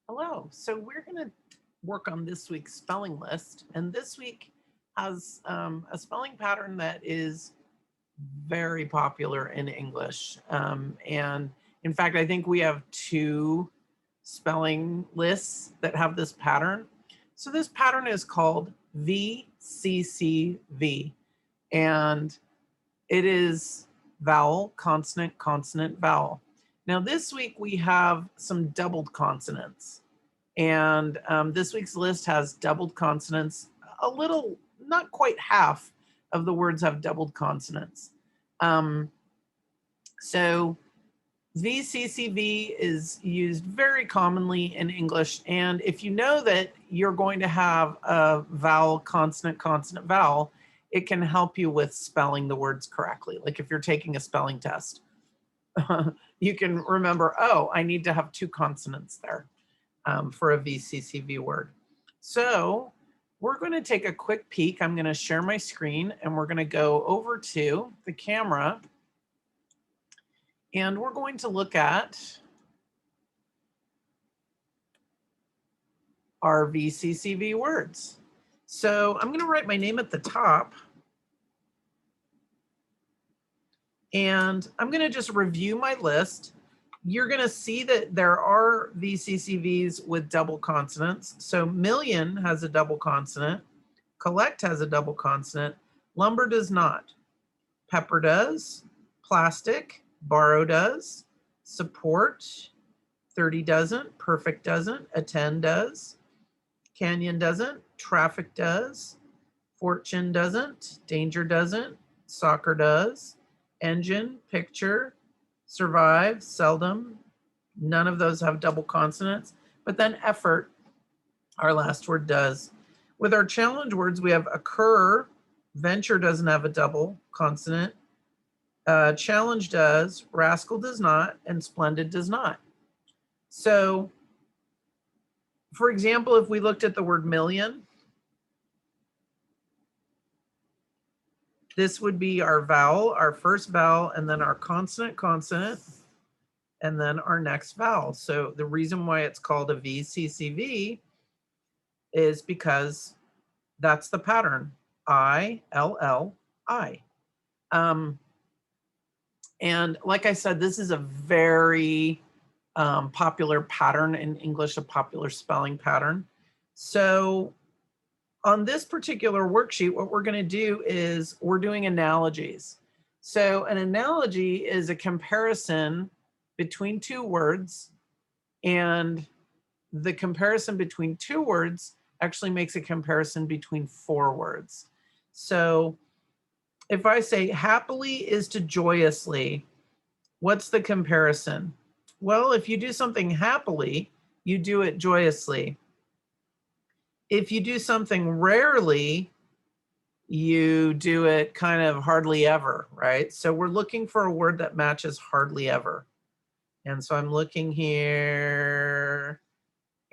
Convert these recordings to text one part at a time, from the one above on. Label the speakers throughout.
Speaker 1: Hello. So we're going to work on this week's spelling list. And this week has a spelling pattern that is very popular in English. And in fact, I think we have two spelling lists that have this pattern. So this pattern is called VCCV. And it is vowel, consonant, consonant, vowel. Now, this week we have some doubled consonants. And this week's list has doubled consonants. A little, not quite half of the words have doubled consonants. So VCCV is used very commonly in English. And if you know that you're going to have a vowel, consonant, consonant, vowel, it can help you with spelling the words correctly. Like if you're taking a spelling test, you can remember, oh, I need to have two consonants there. For a VCCV word. So we're going to take a quick peek. I'm going to share my screen and we're going to go over to the camera and we're going to look at our VCCV words. So I'm going to write my name at the top and I'm going to just review my list. You're going to see that there are VCCVs with double consonants. So million has a double consonant. Collect has a double consonant. Lumber does not. Pepper does. Plastic. Borrow does. Support. 30 doesn't. Perfect doesn't. Attend does. Canyon doesn't. Traffic does. Fortune doesn't. Danger doesn't. Soccer does. Engine. Picture. Survive, seldom. None of those have double consonants. But then effort, our last word does. With our challenge words, we have occur. Venture doesn't have a double consonant. Challenge does. Rascal does not. And splendid does not. So, for example, if we looked at the word million, this would be our vowel, our first vowel, and then our consonant, consonant, and then our next vowel. So the reason why it's called a VCCV is because that's the pattern, I-L-L-I. And like I said, this is a very popular pattern in English, a popular spelling pattern. So on this particular worksheet, what we're going to do is we're doing analogies. So an analogy is a comparison between two words, and the comparison between two words actually makes a comparison between four words. So if I say happily is to joyously, what's the comparison? Well, if you do something happily, you do it joyously. If you do something rarely, you do it kind of hardly ever, right? So we're looking for a word that matches hardly ever. And so I'm looking here,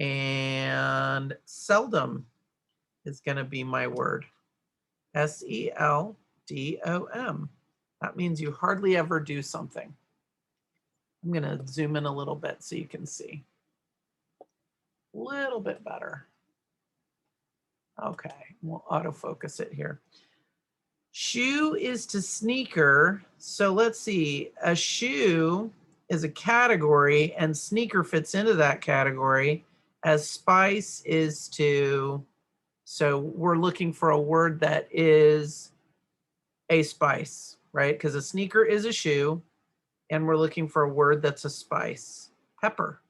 Speaker 1: and seldom is going to be my word. S-E-L-D-O-M. That means you hardly ever do something. I'm going to zoom in a little bit so you can see. A little bit better. Okay, we'll autofocus it here. Shoe is to sneaker. So let's see, a shoe is a category and sneaker fits into that category, as spice is to, so we're looking for a word that is a spice, right? Because a sneaker is a shoe and we're looking for a word that's a spice. Pepper.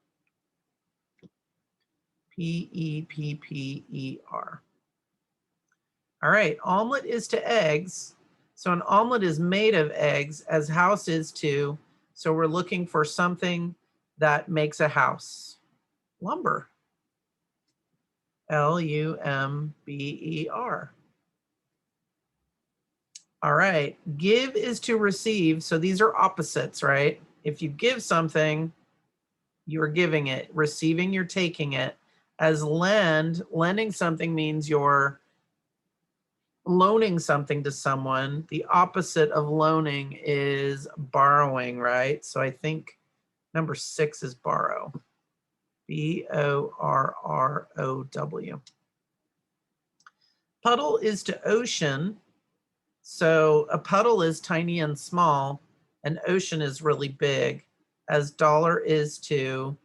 Speaker 1: P-E-P-P-E-R. All right, omelet is to eggs. So an omelet is made of eggs, as house is to, so we're looking for something that makes a house. Lumber. L-U-M-B-E-R. All right, give is to receive. So these are opposites, right? If you give something, you're giving it. Receiving, you're taking it. As lend, lending something means you're loaning something to someone. The opposite of loaning is borrowing, right? So I think number 6 is borrow. Borrow. Puddle is to ocean. So a puddle is tiny and small. An ocean is really big, as dollar is to.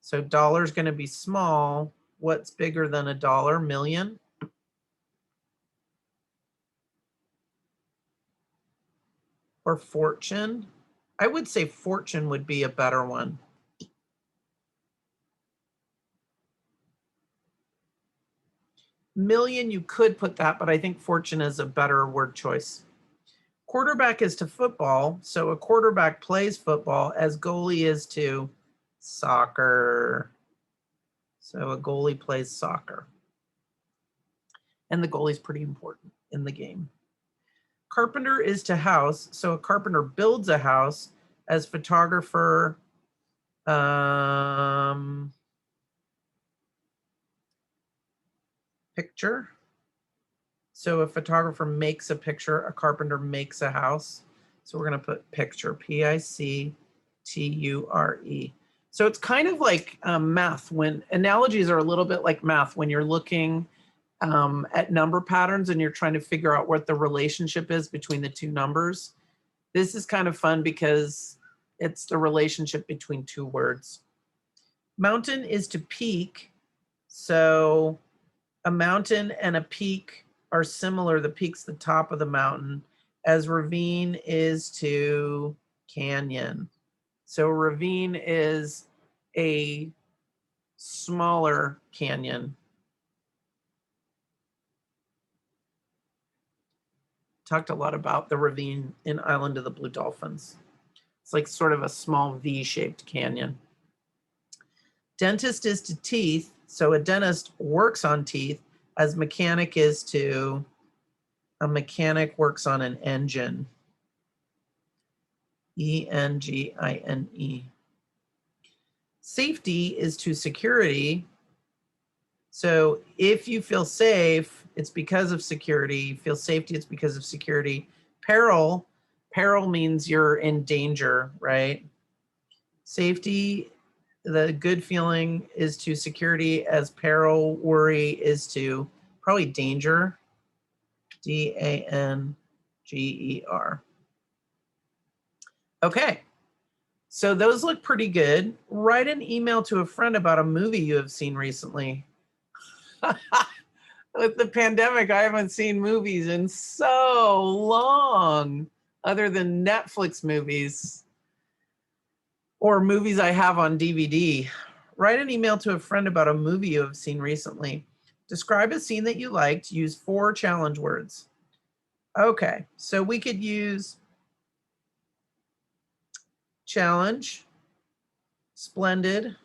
Speaker 1: So dollar is going to be small. What's bigger than a dollar? Million. Or fortune. I would say fortune would be a better one. Million, you could put that, but I think fortune is a better word choice. Quarterback is to football, so a quarterback plays football as goalie is to soccer. So a goalie plays soccer. And the goalie is pretty important in the game. Carpenter is to house, so a carpenter builds a house as photographer. Picture. So a photographer makes a picture, a carpenter makes a house. So we're going to put picture, Picture. So it's kind of like math, when analogies are a little bit like math when you're looking at number patterns and you're trying to figure out what the relationship is between the two numbers. This is kind of fun because it's the relationship between two words. Mountain is to peak. So a mountain and a peak are similar. The peak's the top of the mountain, as ravine is to canyon. So ravine is a smaller canyon. Talked a lot about the ravine in Island of the Blue Dolphins. It's like sort of a small V-shaped canyon. Dentist is to teeth. So a dentist works on teeth, as mechanic is to, a mechanic works on an engine. Engine. Safety is to security. So if you feel safe, it's because of security. You feel safety, it's because of security. Peril means you're in danger, right? Safety, the good feeling is to security, as peril, worry is to probably danger. Danger. Okay. So those look pretty good. Write an email to a friend about a movie you have seen recently. With the pandemic, I haven't seen movies in so long, other than Netflix movies or movies I have on DVD. Write an email to a friend about a movie you have seen recently. Describe a scene that you liked. Use 4 challenge words. Okay, so we could use challenge, splendid,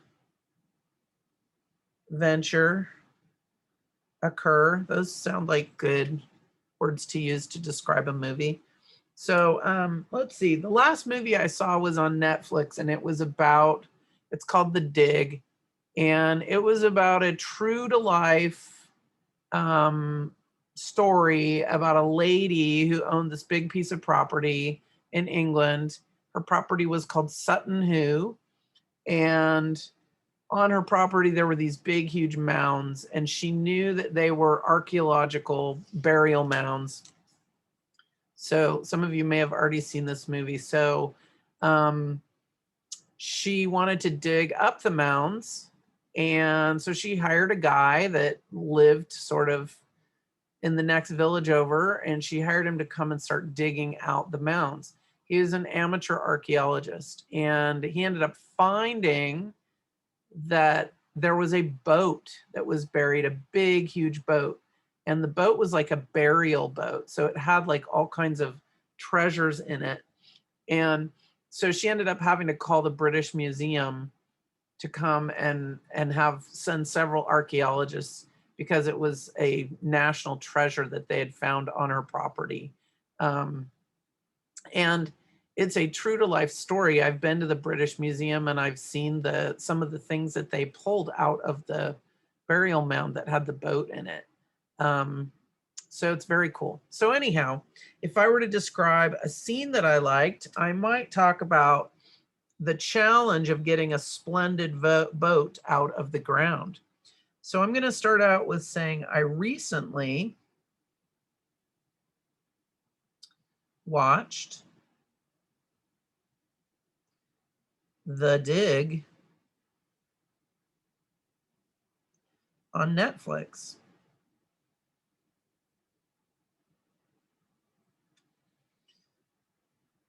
Speaker 1: venture, occur. Those sound like good words to use to describe a movie. So let's see. The last movie I saw was on Netflix, and it was about, it's called The Dig, and it was about a true to life story about a lady who owned this big piece of property in England. Her property was called Sutton Hoo, and on her property there were these big, huge mounds, and she knew that they were archaeological burial mounds. So some of you may have already seen this movie. So she wanted to dig up the mounds, and so she hired a guy that lived sort of in the next village over, and she hired him to come and start digging out the mounds. He was an amateur archaeologist, and he ended up finding that there was a boat that was buried, a big, huge boat. And the boat was like a burial boat. So it had like all kinds of treasures in it. And so she ended up having to call the British Museum to come and send several archaeologists, because it was a national treasure that they had found on her property. And it's a true to life story. I've been to the British Museum and I've seen some of the things that they pulled out of the burial mound that had the boat in it. So it's very cool. So anyhow, if I were to describe a scene that I liked, I might talk about the challenge of getting a splendid boat out of the ground. So I'm going to start out with saying I recently watched The Dig on Netflix.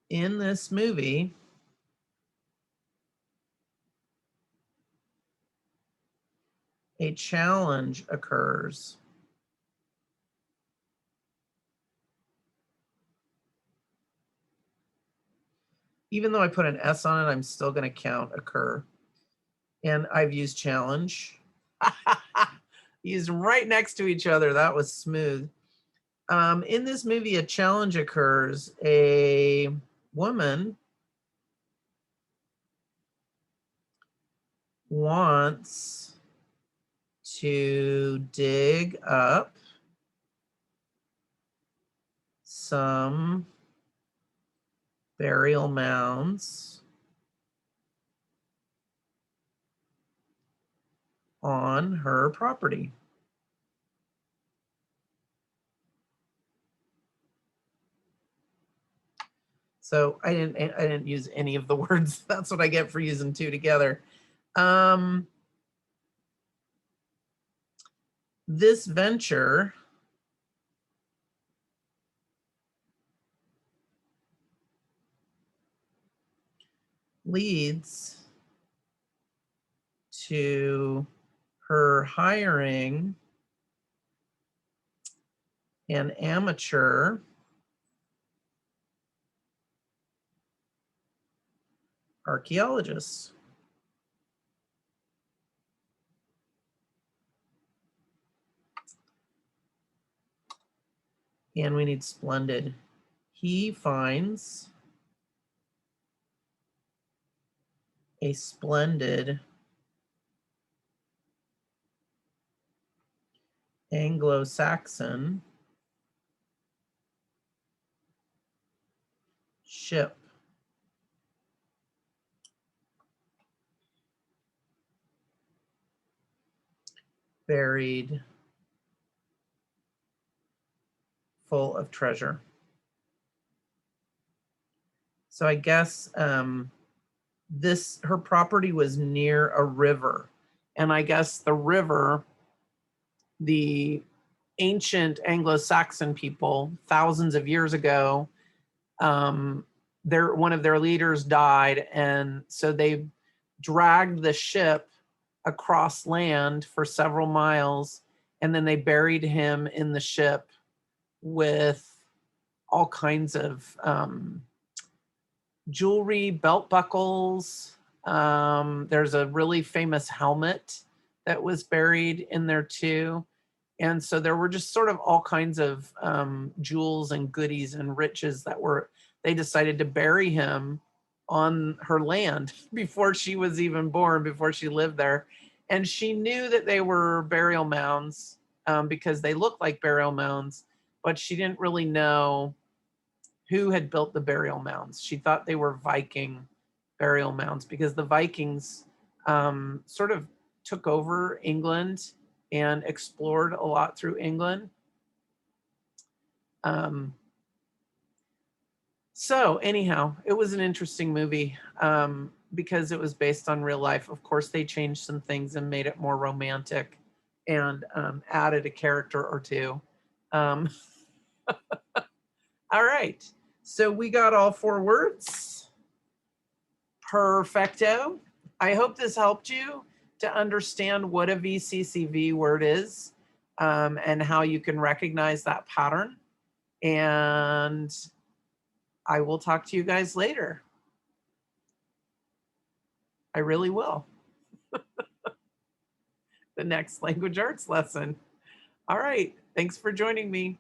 Speaker 1: In this movie, a challenge occurs. Even though I put an S on it, I'm still going to count occur. And I've used challenge. Used right next to each other. That was smooth. In this movie, a challenge occurs. A woman wants to dig up some burial mounds on her property. So I didn't use any of the words. That's what I get for using two together. This venture leads to her hiring an amateur archaeologist. And we need splendid. He finds a splendid Anglo-Saxon ship buried full of treasure. So I guess her property was near a river, and I guess the river, the ancient Anglo-Saxon people thousands of years ago, one of their leaders died, and so they dragged the ship across land for several miles, and then they buried him in the ship with all kinds of jewelry, belt buckles. There's a really famous helmet that was buried in there too. And so there were just sort of all kinds of jewels and goodies and riches they decided to bury him on her land before she was even born, before she lived there. And she knew that they were burial mounds because they looked like burial mounds, but she didn't really know who had built the burial mounds. She thought they were Viking burial mounds because the Vikings sort of took over England and explored a lot through England. So anyhow, it was an interesting movie because it was based on real life. Of course, they changed some things and made it more romantic and added a character or two. All right. So we got all 4 words. Perfecto. I hope this helped you to understand what a VCCV word is and how you can recognize that pattern. And I will talk to you guys later. I really will. The next language arts lesson. All right. Thanks for joining me.